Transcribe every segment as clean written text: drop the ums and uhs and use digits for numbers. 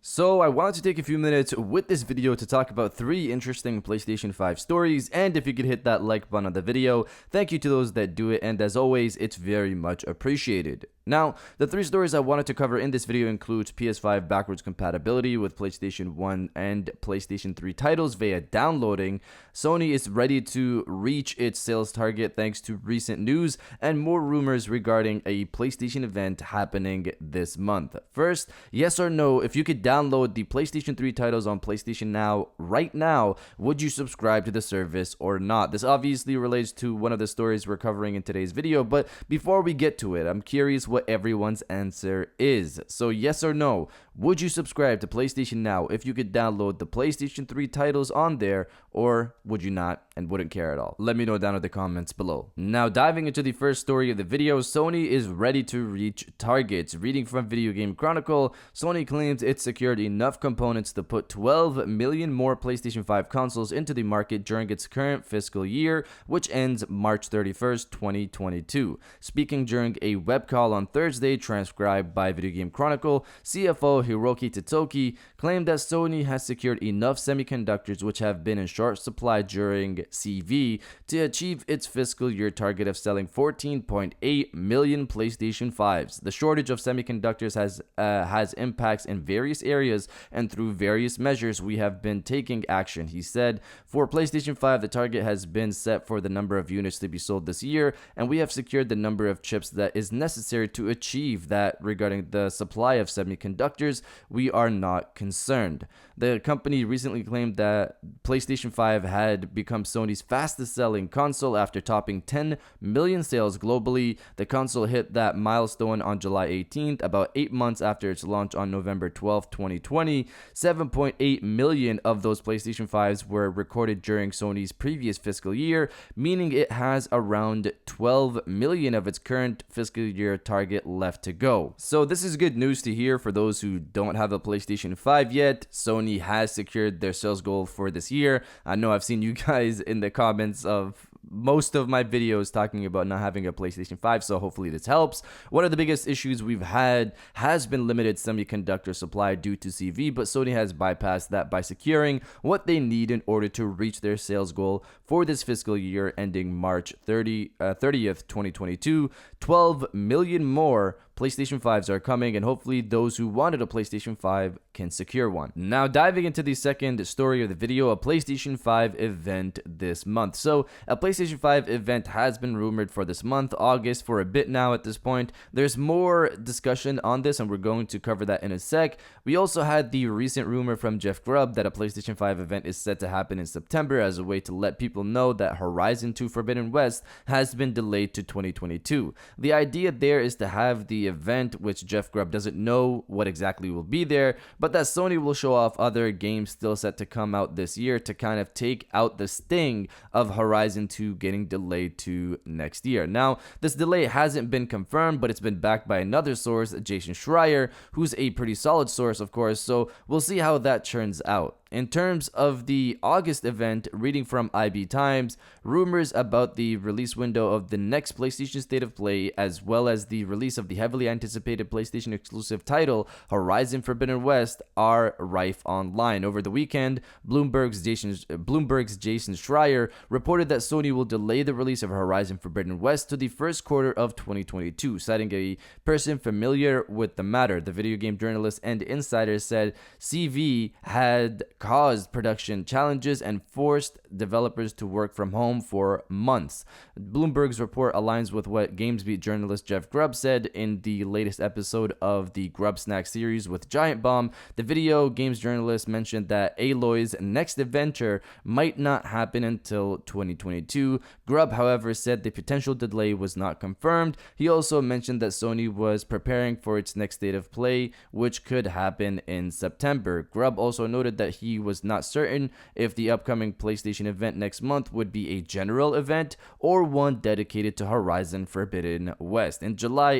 So I wanted to take a few minutes with this video to talk about 3 interesting PlayStation 5 stories, and if you could hit that like button on the video, thank you to those that do it, and as always, it's very much appreciated. Now, the 3 stories I wanted to cover in this video includes PS5 backwards compatibility with PlayStation 1 and PlayStation 3 titles via downloading, Sony is ready to reach its sales target thanks to recent news, and more rumors regarding a PlayStation event happening this month. First, yes or no, if you could download the PlayStation 3 titles on PlayStation Now right now, would you subscribe to the service or not? This obviously relates to one of the stories we're covering in today's video, but before we get to it, I'm curious what everyone's answer is. So yes or no, would you subscribe to PlayStation Now if you could download the PlayStation 3 titles on there, or would you not and wouldn't care at all? Let me know down in the comments below. Now, diving into the first story of the video, Sony is ready to reach targets. Reading from Video Game Chronicle, Sony claims it secured enough components to put 12 million more PlayStation 5 consoles into the market during its current fiscal year, which ends March 31st, 2022. Speaking during a web call on Thursday, transcribed by Video Game Chronicle, CFO Hiroki Totoki claimed that Sony has secured enough semiconductors which have been in short supply during CV to achieve its fiscal year target of selling 14.8 million PlayStation 5s. The shortage of semiconductors has impacts in various areas, and through various measures we have been taking action, he said. For PlayStation 5, the target has been set for the number of units to be sold this year, and we have secured the number of chips that is necessary to achieve that. Regarding the supply of semiconductors, we are not concerned. The company recently claimed that PlayStation 5 had become Sony's fastest selling console after topping 10 million sales globally. The console hit that milestone on July 18th, about 8 months after its launch on November 12th, 2020. 7.8 million of those PlayStation 5s were recorded during Sony's previous fiscal year, meaning it has around 12 million of its current fiscal year target left to go. So this is good news to hear for those who don't have a PlayStation 5 yet. Sony has secured their sales goal for this year. I know I've seen you guys in the comments of most of my videos talking about not having a PlayStation 5, so hopefully this helps. One of the biggest issues we've had has been limited semiconductor supply due to CV, but Sony has bypassed that by securing what they need in order to reach their sales goal for this fiscal year ending March 30th, 2022. 12 million more PlayStation 5s are coming, and hopefully those who wanted a PlayStation 5 can secure one. Now, diving into the second story of the video, a PlayStation 5 event this month. So, a PlayStation 5 event has been rumored for this month, August, for a bit now at this point. There's more discussion on this, and we're going to cover that in a sec. We also had the recent rumor from Jeff Grubb that a PlayStation 5 event is set to happen in September as a way to let people know that Horizon 2 Forbidden West has been delayed to 2022. The idea there is to have the event, which Jeff Grubb doesn't know what exactly will be there, but that Sony will show off other games still set to come out this year to kind of take out the sting of Horizon 2 getting delayed to next year. Now, this delay hasn't been confirmed, but it's been backed by another source, Jason Schreier, who's a pretty solid source, of course, so we'll see how that turns out. In terms of the August event, reading from IB Times, rumors about the release window of the next PlayStation State of Play, as well as the release of the heavily anticipated PlayStation exclusive title, Horizon Forbidden West, are rife online. Over the weekend, Bloomberg's Jason Schreier reported that Sony will delay the release of Horizon Forbidden West to the first quarter of 2022, citing a person familiar with the matter. The video game journalist and insider said CV had caused production challenges and forced developers to work from home for months. Bloomberg's report aligns with what GamesBeat journalist Jeff Grubb said in the latest episode of the Grubb Snack series with Giant Bomb. The video games journalist mentioned that Aloy's next adventure might not happen until 2022. Grubb, however, said the potential delay was not confirmed. He also mentioned that Sony was preparing for its next state of play, which could happen in September. Grubb also noted that he was not certain if the upcoming PlayStation event next month would be a general event or one dedicated to Horizon Forbidden West. In July,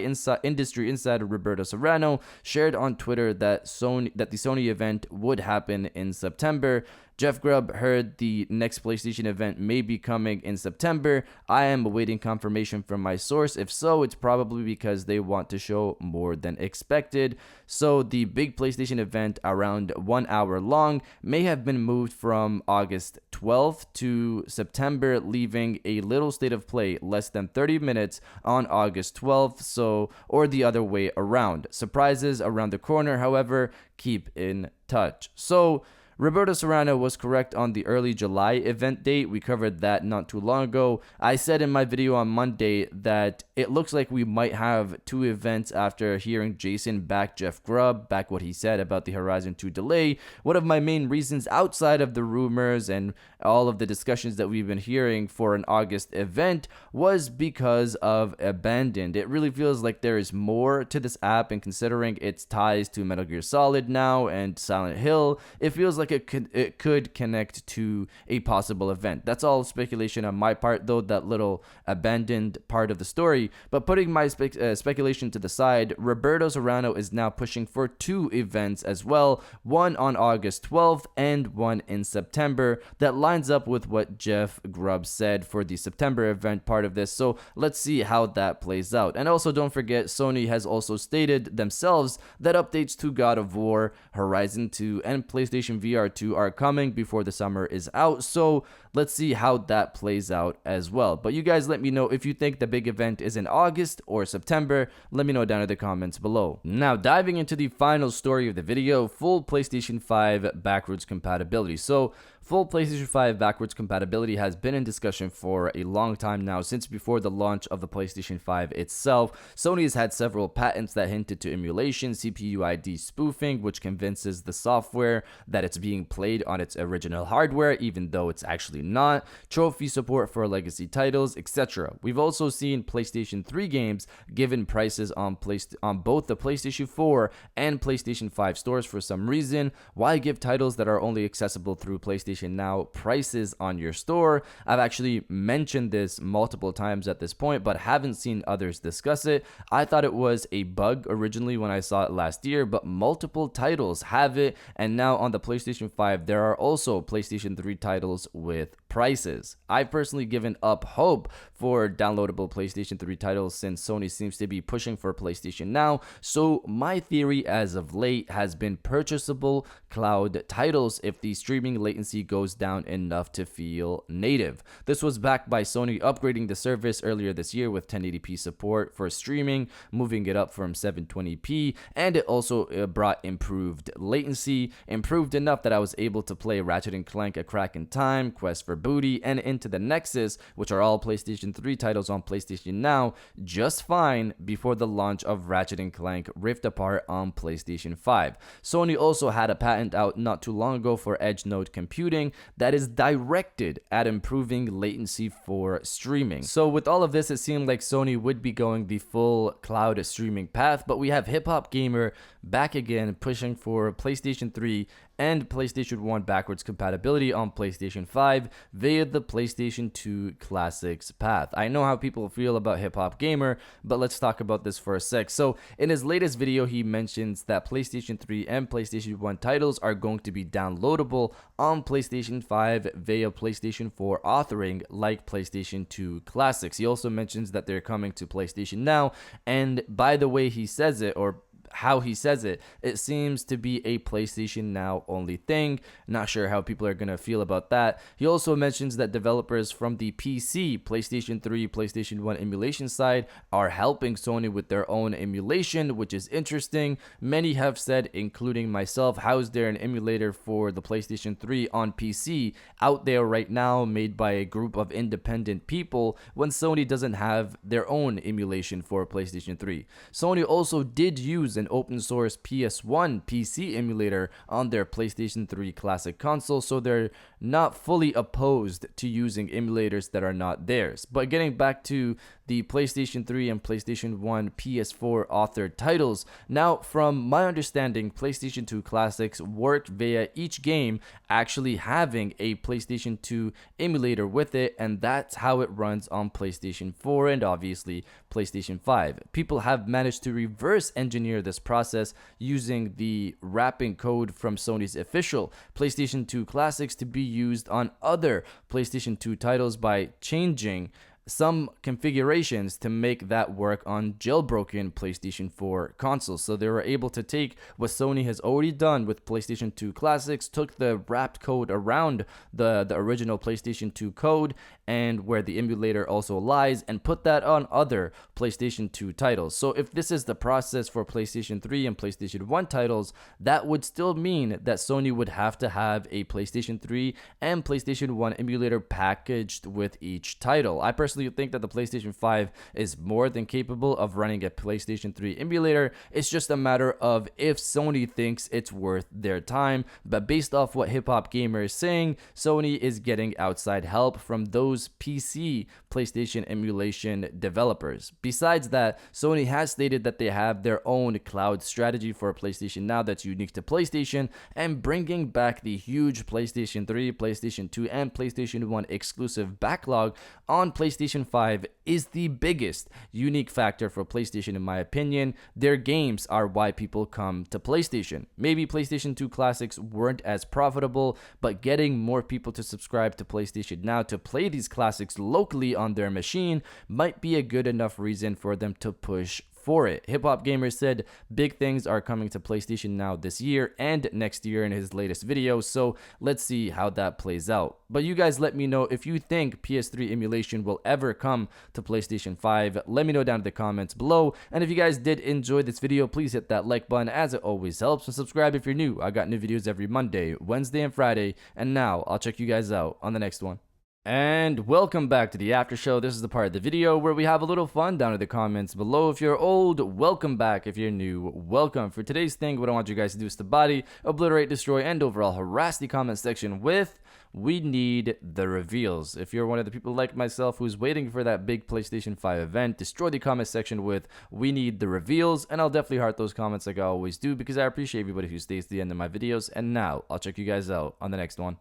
industry insider Roberto Serrano shared on Twitter that the Sony event would happen in September. Jeff Grubb heard the next PlayStation event may be coming in September. I am awaiting confirmation from my source. If so, it's probably because they want to show more than expected. So the big PlayStation event, around 1 hour long, may have been moved from August 12th to September, leaving a little state of play less than 30 minutes on August 12th, or the other way around. Surprises around the corner, however, keep in touch. So Roberto Serrano was correct on the early July event date. We covered that not too long ago. I said in my video on Monday that it looks like we might have 2 events after hearing Jason back Jeff Grubb, back what he said about the Horizon 2 delay. One of my main reasons outside of the rumors and all of the discussions that we've been hearing for an August event was because of Abandoned. It really feels like there is more to this app, and considering its ties to Metal Gear Solid now and Silent Hill, it feels like it could connect to a possible event. That's all speculation on my part, though, that little Abandoned part of the story. But putting my speculation to the side, Roberto Serrano is now pushing for 2 events as well, one on August 12th and one in September, that lines up with what Jeff Grubb said for the September event part of this. So let's see how that plays out. And also, don't forget, Sony has also stated themselves that updates to God of War, Horizon 2, and PlayStation VR 2 are coming before the summer is out. So let's see how that plays out as well. But you guys let me know if you think the big event is in August or September. Let me know down in the comments below. Now, diving into the final story of the video, full PlayStation 5 backwards compatibility. So full PlayStation 5 backwards compatibility has been in discussion for a long time now, since before the launch of the PlayStation 5 itself. Sony has had several patents that hinted to emulation, CPU ID spoofing, which convinces the software that it's being played on its original hardware, even though it's actually not, trophy support for legacy titles, etc. We've also seen PlayStation 3 games given prices on both the PlayStation 4 and PlayStation 5 stores for some reason. Why give titles that are only accessible through PlayStation Now prices on your store? I've actually mentioned this multiple times at this point, but haven't seen others discuss it. I thought it was a bug originally when I saw it last year, but multiple titles have it, and now on the PlayStation 5 there are also PlayStation 3 titles with prices. I've personally given up hope for downloadable PlayStation 3 titles since Sony seems to be pushing for PlayStation Now, so my theory as of late has been purchasable cloud titles if the streaming latency goes down enough to feel native. This was backed by Sony upgrading the service earlier this year with 1080p support for streaming, moving it up from 720p, and it also brought improved latency, improved enough that I was able to play Ratchet & Clank: A Crack in Time, Quest for Booty, and Into the Nexus, which are all PlayStation 3 titles on PlayStation Now, just fine before the launch of Ratchet & Clank Rift Apart on PlayStation 5. Sony also had a patent out not too long ago for edge node computing that is directed at improving latency for streaming. So with all of this, it seemed like Sony would be going the full cloud streaming path, but we have Hip Hop Gamer back again pushing for PlayStation 3 and PlayStation 1 backwards compatibility on PlayStation 5 via the PlayStation 2 Classics path. I know how people feel about Hip Hop Gamer, but let's talk about this for a sec. So in his latest video, he mentions that PlayStation 3 and PlayStation 1 titles are going to be downloadable on PlayStation 5 via PlayStation 4 authoring like PlayStation 2 Classics. He also mentions that they're coming to PlayStation Now, and by the way he says it, or how he says it, it seems to be a PlayStation Now only thing. Not sure how people are going to feel about that. He also mentions that developers from the PC, PlayStation 3, PlayStation 1 emulation side are helping Sony with their own emulation, which is interesting. Many have said, including myself, how is there an emulator for the PlayStation 3 on PC out there right now made by a group of independent people when Sony doesn't have their own emulation for PlayStation 3? Sony also did use an open source PS1 PC emulator on their PlayStation 3 Classic console, so they're not fully opposed to using emulators that are not theirs. But getting back to the PlayStation 3 and PlayStation 1 PS4 authored titles. Now, from my understanding, PlayStation 2 classics work via each game actually having a PlayStation 2 emulator with it, and that's how it runs on PlayStation 4 and obviously PlayStation 5. People have managed to reverse engineer this process using the wrapping code from Sony's official PlayStation 2 classics to be used on other PlayStation 2 titles by changing some configurations to make that work on jailbroken PlayStation 4 consoles. So they were able to take what Sony has already done with PlayStation 2 classics, took the wrapped code around the original PlayStation 2 code and where the emulator also lies, and put that on other PlayStation 2 titles. So if this is the process for PlayStation 3 and PlayStation 1 titles, that would still mean that Sony would have to have a PlayStation 3 and PlayStation 1 emulator packaged with each title. I personally think that the PlayStation 5 is more than capable of running a PlayStation 3 emulator. It's just a matter of if Sony thinks it's worth their time. But based off what Hip Hop Gamer is saying, Sony is getting outside help from those PC PlayStation emulation developers. Besides that, Sony has stated that they have their own cloud strategy for PlayStation Now that's unique to PlayStation, and bringing back the huge PlayStation 3, PlayStation 2, and PlayStation 1 exclusive backlog on PlayStation 5 is the biggest unique factor for PlayStation in my opinion. Their games are why people come to PlayStation. Maybe PlayStation 2 classics weren't as profitable, but getting more people to subscribe to PlayStation Now to play these classics locally on their machine might be a good enough reason for them to push for it. Hip Hop Gamer said big things are coming to PlayStation Now this year and next year in his latest video, so let's see how that plays out. But you guys let me know if you think PS3 emulation will ever come to PlayStation 5. Let me know down in the comments below. And if you guys did enjoy this video, please hit that like button as it always helps, and subscribe if you're new. I got new videos every Monday, Wednesday, and Friday. And now I'll check you guys out on the next one. And welcome back to the after show. This is the part of the video where we have a little fun down in the comments below. If you're old, welcome back. If you're new, welcome. For today's thing, what I want you guys to do is to body, obliterate, destroy, and overall harass the comment section with "We need the reveals." If you're one of the people like myself who's waiting for that big PlayStation 5 event, destroy the comment section with "We need the reveals," and I'll definitely heart those comments like I always do because I appreciate everybody who stays to the end of my videos. And now I'll check you guys out on the next one.